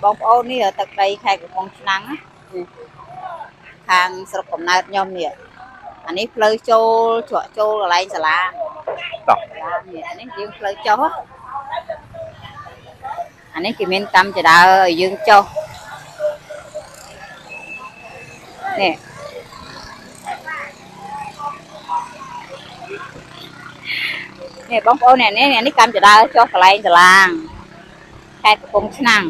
បងប្អូននេះទឹកដីខេត្តកំពង់ឆ្នាំងខាងស្រុកកំណើតខ្ញុំនេះអានេះផ្លូវចូលច្រកចូលកន្លែងសាលានេះអានេះយើងផ្លូវចុះអានេះគេមានកម្មចដើឲ្យយើងចុះនេះនេះបងប្អូននេះកម្មចដើចុះកន្លែងសាលាខេត្តកំពង់ឆ្នាំង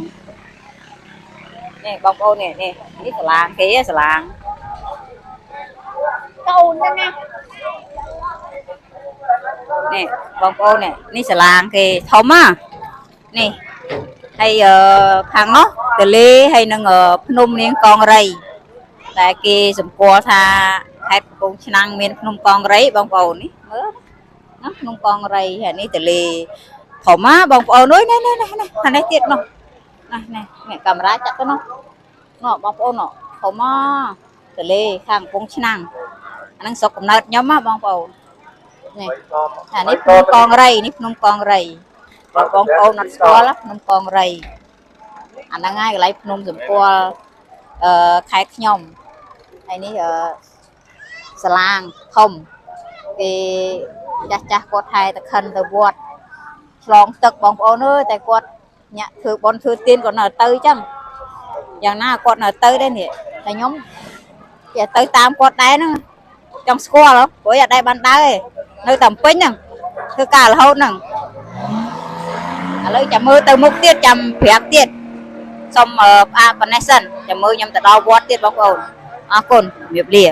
នេះបងប្អូននេះសាលាគេសាលាកូនហ្នឹងណានេះបងប្អូននេះសាលាគេធំណានេះហើយខាងនោះទលេហើយនឹងភ្នំនាងកងរីតែគេសម្គាល់ថាខេត្តកំពង់ឆ្នាំងមានភ្នំកងរីបងប្អូននេះមើលណាភ្នំកងរីហើយនេះទលេធំណាបងប្អូនអើយនេះខាងនេះទៀតនោះនេះកាមេរ៉ាចាក់ទៅនោះបងប្អូនធំណាទលេខាងកំពង់ឆ្នាំងអាហ្នឹងស្រុកកំណើតខ្ញុំណាបងប្អូននេះអានេះភ្នំកងរីនេះភ្នំកងរីបងប្អូនអត់ស្គាល់ភ្នំកងរីអាហ្នឹងហើយកន្លែងភ្នំសម្គាល់ខេត្តខ្ញុំហើយនេះសាឡាងធំគេចាស់គាត់ថែតខិនទៅវត្តឆ្លងទឹកបងប្អូនអើយតែគាត់ញាក់ធ្វើបន់ធ្វើទានគាត់នៅទៅចឹងយ៉ាងណាគាត់នៅទៅដែរនេះតែខ្ញុំគេទៅតាមគាត់ដែរហ្នឹងចង់ស្គាល់ព្រោះអត់ដែរបានដើរទេនៅតែពេញហ្នឹងធ្វើការរហូតហ្នឹងឥឡូវចាំមើលទៅមុខទៀតចាំប្រាប់ទៀតសុំផ្អាកប៉ុណ្ណេះសិនចាំមើលខ្ញុំទៅដល់វត្តទៀតបងប្អូនអរគុណជំរាបលា